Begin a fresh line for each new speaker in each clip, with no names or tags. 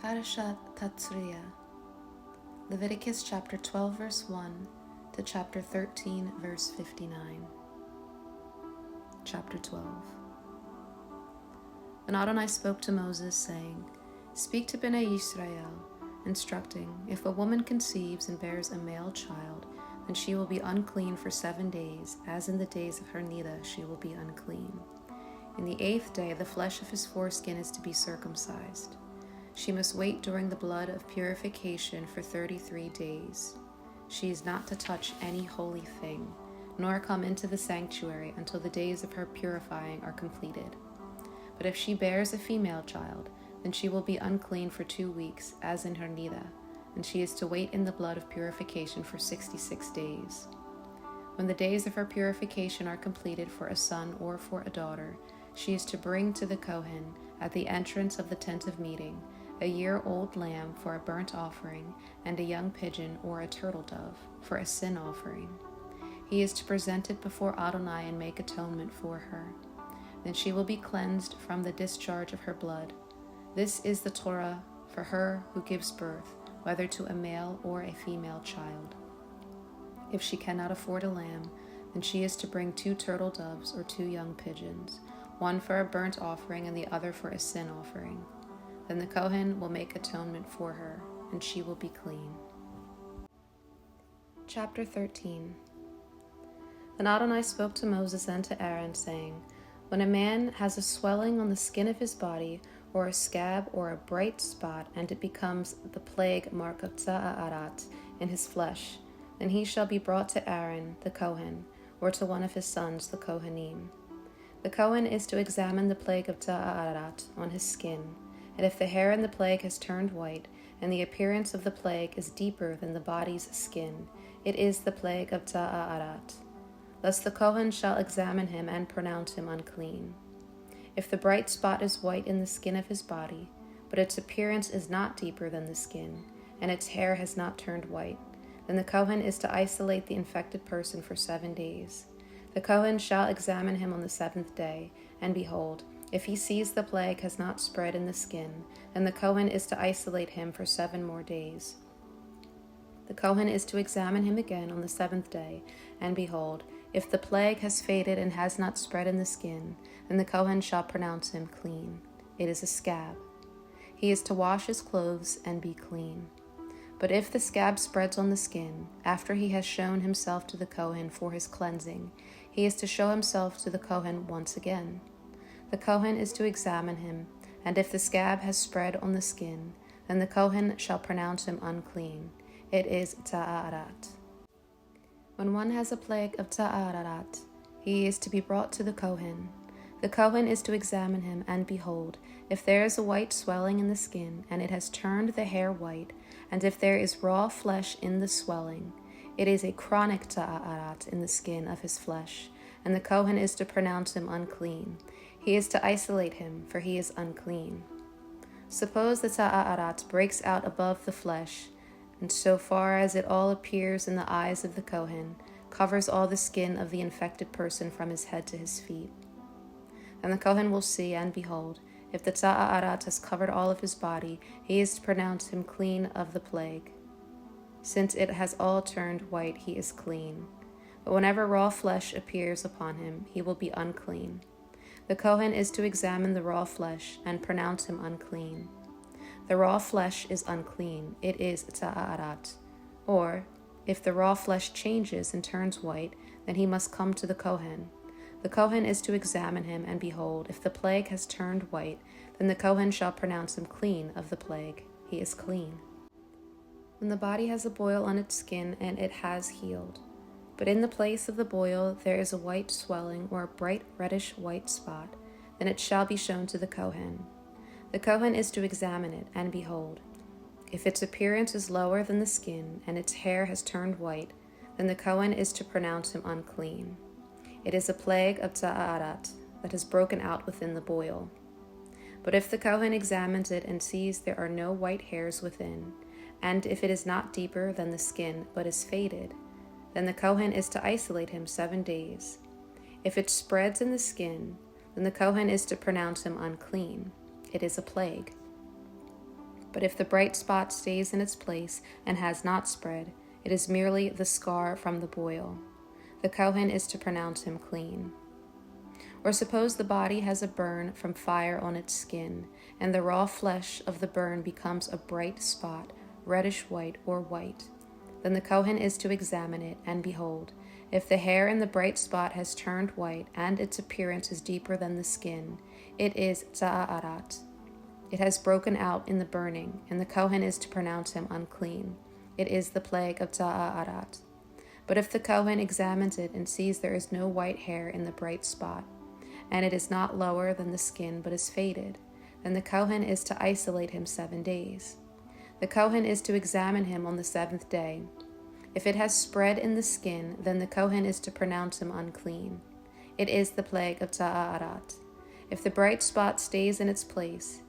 Parashat Tazria, Leviticus chapter 12 verse 1 to chapter 13 verse 59. Chapter 12. And Adonai spoke to Moses, saying, Speak to Bnei Yisrael, instructing, if a woman conceives and bears a male child, then she will be unclean for 7 days, as in the days of her nida she will be unclean. In the 8th day the flesh of his foreskin is to be circumcised. She must wait during the blood of purification for 33 days. She is not to touch any holy thing, nor come into the sanctuary until the days of her purifying are completed. But if she bears a female child, then she will be unclean for 2 weeks, as in her nida, and she is to wait in the blood of purification for 66 days. When the days of her purification are completed for a son or for a daughter, she is to bring to the Kohen, at the entrance of the tent of meeting, a year-old lamb for a burnt offering, and a young pigeon or a turtle dove for a sin offering. He is to present it before Adonai and make atonement for her. Then she will be cleansed from the discharge of her blood. This is the Torah for her who gives birth, whether to a male or a female child. If she cannot afford a lamb, then she is to bring 2 turtle doves or 2 young pigeons, one for a burnt offering and the other for a sin offering. Then the Kohen will make atonement for her, and she will be clean. Chapter 13. Then Adonai spoke to Moses and to Aaron, saying, When a man has a swelling on the skin of his body, or a scab or a bright spot, and it becomes the plague mark of Tza'arat in his flesh, then he shall be brought to Aaron, the Kohen, or to one of his sons, the Kohanim. The Kohen is to examine the plague of Tza'arat on his skin, and if the hair in the plague has turned white, and the appearance of the plague is deeper than the body's skin, it is the plague of Tza'arat. Thus the Kohen shall examine him and pronounce him unclean. If the bright spot is white in the skin of his body, but its appearance is not deeper than the skin, and its hair has not turned white, then the Kohen is to isolate the infected person for 7 days. The Kohen shall examine him on the 7th day, and behold, if he sees the plague has not spread in the skin, then the Kohen is to isolate him for 7 more days. The Kohen is to examine him again on the 7th day, and behold, if the plague has faded and has not spread in the skin, then the Kohen shall pronounce him clean. It is a scab. He is to wash his clothes and be clean. But if the scab spreads on the skin, after he has shown himself to the Kohen for his cleansing, he is to show himself to the Kohen once again. The Kohen is to examine him, and if the scab has spread on the skin, then the Kohen shall pronounce him unclean. It is Tza'arat. When one has a plague of Tza'arat, he is to be brought to the Kohen. The Kohen is to examine him, and behold, if there is a white swelling in the skin, and it has turned the hair white, and if there is raw flesh in the swelling, it is a chronic Tza'arat in the skin of his flesh, and the Kohen is to pronounce him unclean. He is to isolate him, for he is unclean. Suppose the Tza'arat breaks out above the flesh, and so far as it all appears in the eyes of the Kohen, covers all the skin of the infected person from his head to his feet. And the Kohen will see, and behold, if the Tza'arat has covered all of his body, he is to pronounce him clean of the plague. Since it has all turned white, he is clean. But whenever raw flesh appears upon him, he will be unclean. The Kohen is to examine the raw flesh and pronounce him unclean. The raw flesh is unclean, it is Tza'arat. Or, if the raw flesh changes and turns white, then he must come to the Kohen. The Kohen is to examine him, and behold, if the plague has turned white, then the Kohen shall pronounce him clean of the plague. He is clean. When the body has a boil on its skin, and it has healed, but in the place of the boil there is a white swelling or a bright reddish white spot, then it shall be shown to the Kohen. The Kohen is to examine it, and behold, if its appearance is lower than the skin, and its hair has turned white, then the Kohen is to pronounce him unclean. It is a plague of Tza'arat that has broken out within the boil. But if the Kohen examines it and sees there are no white hairs within, and if it is not deeper than the skin but is faded, then the Kohen is to isolate him 7 days. If it spreads in the skin, then the Kohen is to pronounce him unclean. It is a plague. But if the bright spot stays in its place and has not spread, it is merely the scar from the boil. The Kohen is to pronounce him clean. Or suppose the body has a burn from fire on its skin, and the raw flesh of the burn becomes a bright spot, reddish white or white. Then the Kohen is to examine it, and behold, if the hair in the bright spot has turned white, and its appearance is deeper than the skin, it is tza'arat. It has broken out in the burning, and the Kohen is to pronounce him unclean. It is the plague of tza'arat. But if the Kohen examines it and sees there is no white hair in the bright spot, and it is not lower than the skin but is faded, then the Kohen is to isolate him 7 days. The Kohen is to examine him on the 7th day. If it has spread in the skin, then the Kohen is to pronounce him unclean. It is the plague of tza'arat. If the bright spot stays in its place,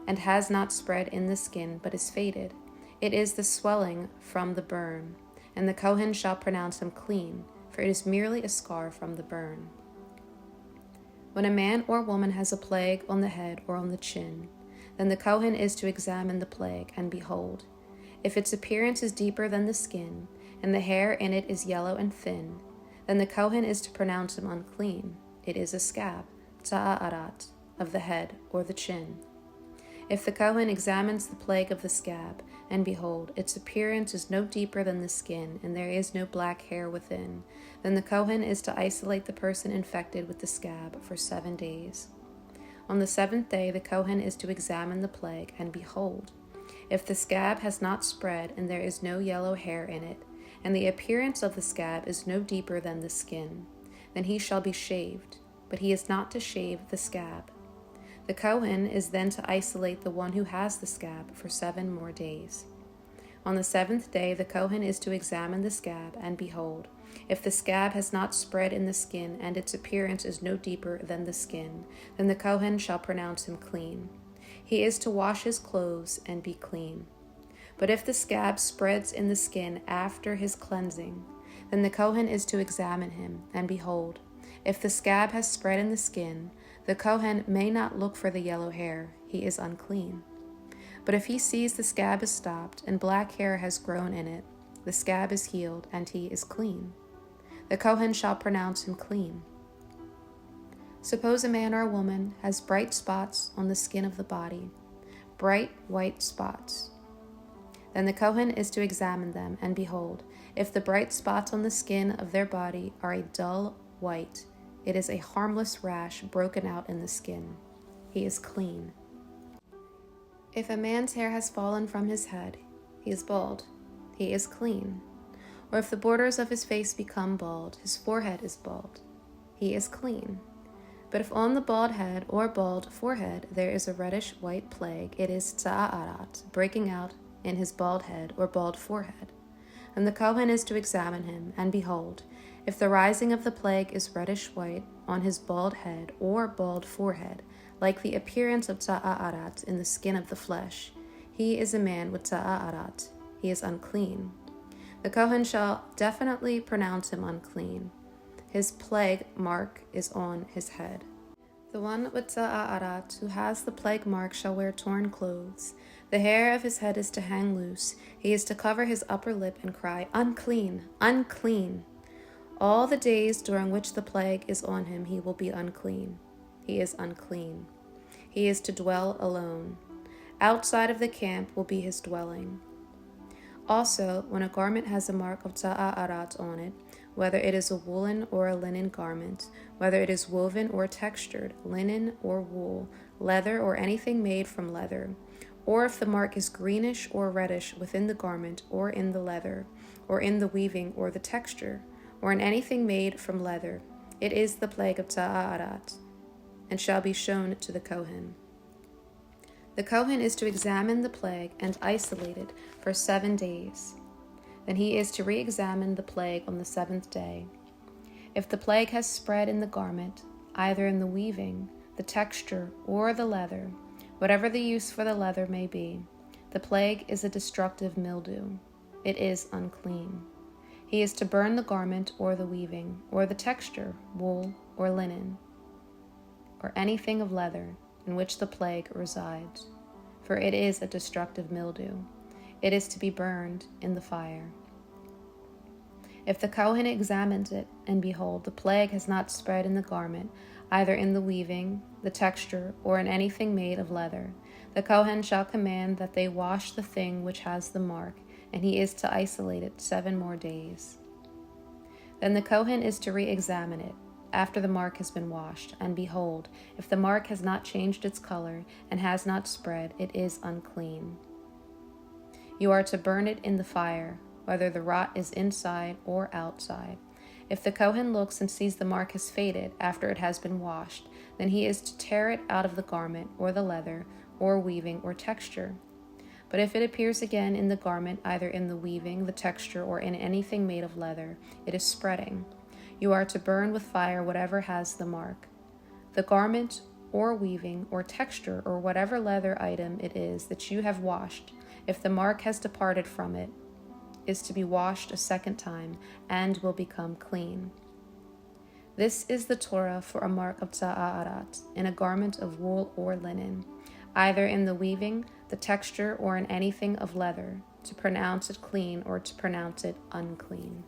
and has not spread in the skin, but is faded, it is the swelling from the burn, and the Kohen shall pronounce him clean, for it is merely a scar from the burn. When a man or woman has a plague on the head or on the chin, then the Kohen is to examine the plague, and behold, if its appearance is deeper than the skin, and the hair in it is yellow and thin, then the Kohen is to pronounce him unclean. It is a scab, tza'arat, of the head or the chin. If the Kohen examines the plague of the scab, and behold, its appearance is no deeper than the skin, and there is no black hair within, then the Kohen is to isolate the person infected with the scab for 7 days. On the 7th day the Kohen is to examine the plague, and behold, if the scab has not spread, and there is no yellow hair in it, and the appearance of the scab is no deeper than the skin, then he shall be shaved, but he is not to shave the scab. The Kohen is then to isolate the one who has the scab for 7 more days. On the 7th day the Kohen is to examine the scab, and behold, if the scab has not spread in the skin, and its appearance is no deeper than the skin, then the Kohen shall pronounce him clean. He is to wash his clothes and be clean. But if the scab spreads in the skin after his cleansing, then the Kohen is to examine him, and behold, if the scab has spread in the skin, the Kohen may not look for the yellow hair, he is unclean. But if he sees the scab is stopped, and black hair has grown in it, the scab is healed, and he is clean. The Kohen shall pronounce him clean. Suppose a man or a woman has bright spots on the skin of the body, bright white spots. Then the Kohen is to examine them, and behold, if the bright spots on the skin of their body are a dull white, it is a harmless rash broken out in the skin. He is clean. If a man's hair has fallen from his head, he is bald. He is clean. Or if the borders of his face become bald, his forehead is bald. He is clean. But if on the bald head or bald forehead there is a reddish white plague, it is tza'arat, breaking out in his bald head or bald forehead. And the Kohen is to examine him, and behold, if the rising of the plague is reddish white on his bald head or bald forehead, like the appearance of tza'arat in the skin of the flesh, he is a man with tza'arat. He is unclean. The Kohen shall definitely pronounce him unclean. His plague mark is on his head. The one with tza'arat who has the plague mark shall wear torn clothes. The hair of his head is to hang loose. He is to cover his upper lip and cry, "Unclean, unclean." All the days during which the plague is on him he will be unclean. He is unclean. He is to dwell alone. Outside of the camp will be his dwelling. Also, when a garment has a mark of tza'arat on it, whether it is a woolen or a linen garment, whether it is woven or textured, linen or wool, leather or anything made from leather, or if the mark is greenish or reddish within the garment or in the leather, or in the weaving or the texture, or in anything made from leather, it is the plague of tza'arat, and shall be shown to the Kohen. The Kohen is to examine the plague and isolate it for 7 days. Then he is to re-examine the plague on the 7th day. If the plague has spread in the garment, either in the weaving, the texture, or the leather, whatever the use for the leather may be, the plague is a destructive mildew. It is unclean. He is to burn the garment or the weaving, or the texture, wool or linen, or anything of leather in which the plague resides. for it is a destructive mildew. It is to be burned in the fire. If the Kohen examines it, and behold, the plague has not spread in the garment, either in the weaving, the texture, or in anything made of leather, the Kohen shall command that they wash the thing which has the mark, and he is to isolate it 7 more days. Then the Kohen is to re-examine it, after the mark has been washed, and behold, if the mark has not changed its color, and has not spread, it is unclean. You are to burn it in the fire, whether the rot is inside or outside. If the Kohen looks and sees the mark has faded after it has been washed, then he is to tear it out of the garment, or the leather, or weaving, or texture. But if it appears again in the garment, either in the weaving, the texture, or in anything made of leather, it is spreading. You are to burn with fire whatever has the mark. The garment, or weaving, or texture, or whatever leather item it is that you have washed, if the mark has departed from it, is to be washed a second time, and will become clean. This is the Torah for a mark of tza'arat, in a garment of wool or linen, either in the weaving, the texture, or in anything of leather, to pronounce it clean or to pronounce it unclean.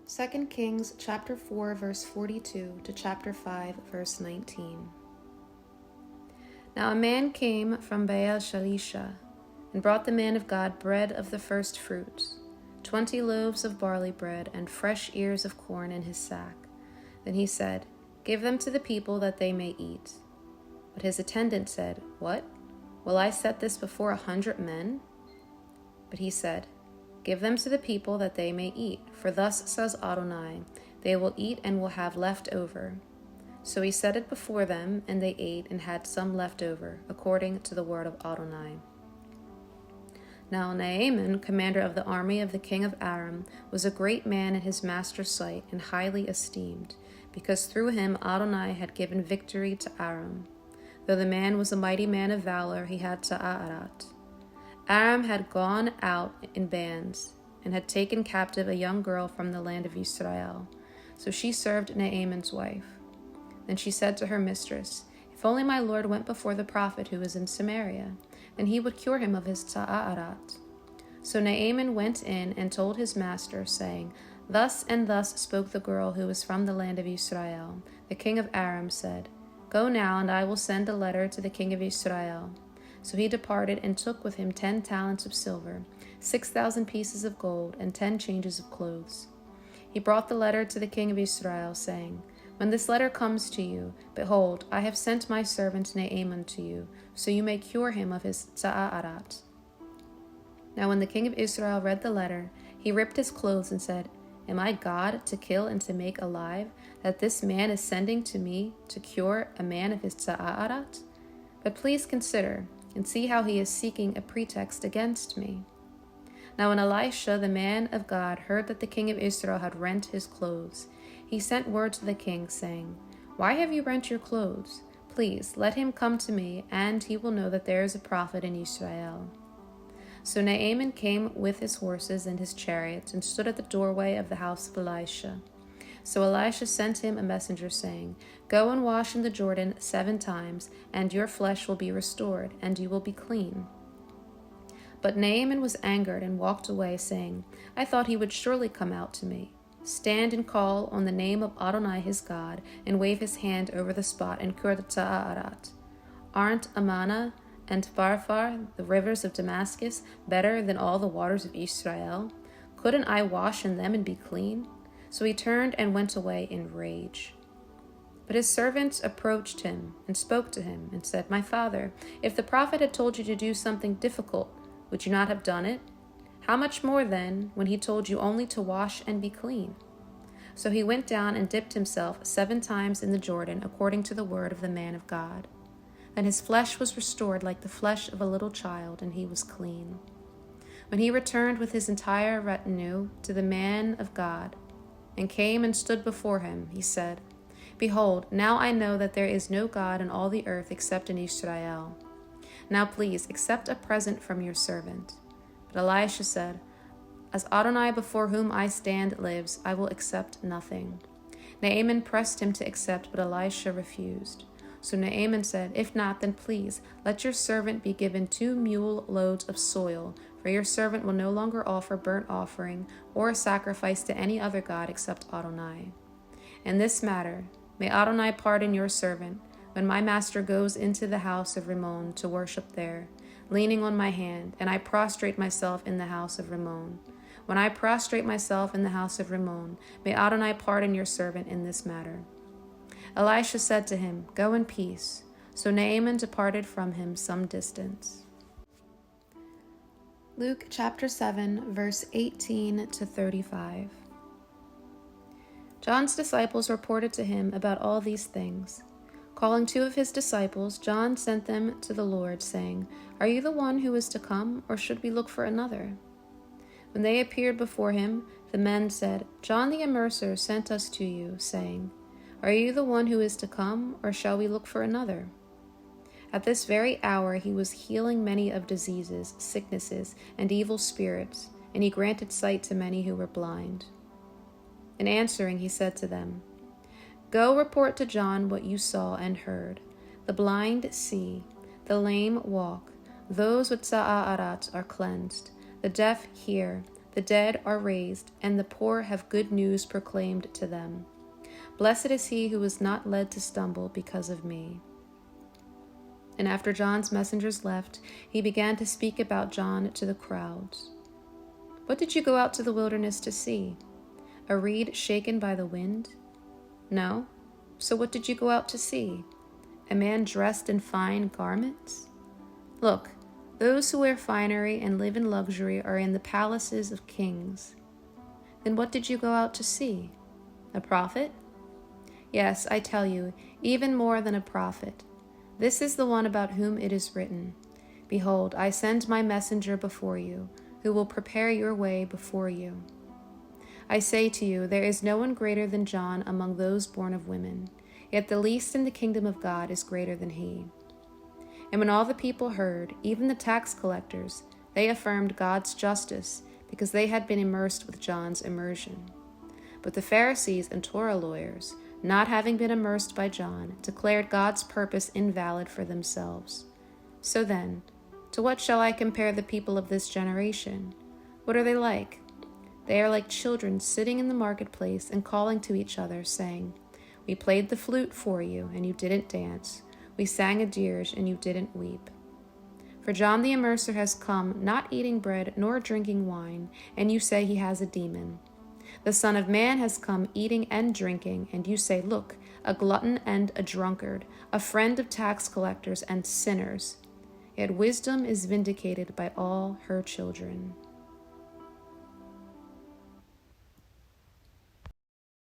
2 Kings chapter 4, verse 42 to chapter 5, verse 19. Now a man came from Baal Shalisha, and brought the man of God bread of the first fruits, 20 loaves of barley bread, and fresh ears of corn in his sack. Then he said, Give them to the people that they may eat. But his attendant said, What? Will I set this before 100 men? But he said, Give them to the people that they may eat, for thus says Adonai, they will eat and will have left over. So he set it before them, and they ate and had some left over, according to the word of Adonai. Now Naaman, commander of the army of the king of Aram, was a great man in his master's sight and highly esteemed, because through him Adonai had given victory to Aram. Though the man was a mighty man of valor, he had tza'arat. Aram had gone out in bands, and had taken captive a young girl from the land of Israel. So she served Naaman's wife. Then she said to her mistress, If only my lord went before the prophet who is in Samaria, then he would cure him of his tza'arat. So Naaman went in and told his master, saying, Thus and thus spoke the girl who was from the land of Israel. The king of Aram said, Go now, and I will send a letter to the king of Israel. So he departed and took with him 10 talents of silver, 6,000 pieces of gold, and 10 changes of clothes. He brought the letter to the king of Israel, saying, When this letter comes to you, behold, I have sent my servant Naaman to you, so you may cure him of his tza'arat. Now when the king of Israel read the letter, he ripped his clothes and said, Am I God to kill and to make alive, that this man is sending to me to cure a man of his tza'arat? But please consider, and see how he is seeking a pretext against me. Now when Elisha, the man of God, heard that the king of Israel had rent his clothes, he sent word to the king, saying, Why have you rent your clothes? Please, let him come to me, and he will know that there is a prophet in Israel. So Naaman came with his horses and his chariots, and stood at the doorway of the house of Elisha. So Elisha sent him a messenger, saying, Go and wash in the Jordan 7 times, and your flesh will be restored, and you will be clean. But Naaman was angered and walked away, saying, I thought he would surely come out to me. Stand and call on the name of Adonai his God, and wave his hand over the spot, and cure the tza'arat. Aren't Amana and Pharpar, the rivers of Damascus, better than all the waters of Israel? Couldn't I wash in them and be clean? So he turned and went away in rage. But his servants approached him and spoke to him and said, My father, if the prophet had told you to do something difficult, would you not have done it? How much more then, when he told you only to wash and be clean? So he went down and dipped himself 7 times in the Jordan, according to the word of the man of God. Then his flesh was restored like the flesh of a little child, and he was clean. When he returned with his entire retinue to the man of God, and came and stood before him, he said, Behold, now I know that there is no God in all the earth except in Israel. Now please accept a present from your servant. But Elisha said, As Adonai before whom I stand lives, I will accept nothing. Naaman pressed him to accept, but Elisha refused. So Naaman said, If not, then please, let your servant be given 2 mule loads of soil, for your servant will no longer offer burnt offering or sacrifice to any other god except Adonai. In this matter, may Adonai pardon your servant, when my master goes into the house of Rimmon to worship there, leaning on my hand, and I prostrate myself in the house of Rimmon. When I prostrate myself in the house of Rimmon, may Adonai pardon your servant in this matter. Elisha said to him, Go in peace. So Naaman departed from him some distance. Luke chapter 7, verse 18 to 35. John's disciples reported to him about all these things. Calling 2 of his disciples, John sent them to the Lord, saying, Are you the one who is to come, or should we look for another? When they appeared before him, the men said, John the Immerser sent us to you, saying, Are you the one who is to come, or shall we look for another? At this very hour he was healing many of diseases, sicknesses, and evil spirits, and he granted sight to many who were blind. In answering, he said to them, Go report to John what you saw and heard. The blind see, the lame walk, those with sa'arat are cleansed, the deaf hear, the dead are raised, and the poor have good news proclaimed to them. Blessed is he who is not led to stumble because of me. And after John's messengers left, he began to speak about John to the crowds. What did you go out to the wilderness to see? A reed shaken by the wind? No. So what did you go out to see? A man dressed in fine garments? Look, those who wear finery and live in luxury are in the palaces of kings. Then what did you go out to see? A prophet? Yes, I tell you, even more than a prophet. This is the one about whom it is written, Behold, I send my messenger before you, who will prepare your way before you. I say to you, there is no one greater than John among those born of women, yet the least in the kingdom of God is greater than he. And when all the people heard, even the tax collectors, they affirmed God's justice, because they had been immersed with John's immersion. But the Pharisees and Torah lawyers, not having been immersed by John, declared God's purpose invalid for themselves. So then, to what shall I compare the people of this generation? What are they like? They are like children sitting in the marketplace and calling to each other, saying, We played the flute for you, and you didn't dance. We sang a dirge, and you didn't weep. For John the Immerser has come, not eating bread nor drinking wine, and you say he has a demon. The Son of Man has come eating and drinking, and you say, Look, a glutton and a drunkard, a friend of tax collectors and sinners. Yet wisdom is vindicated by all her children.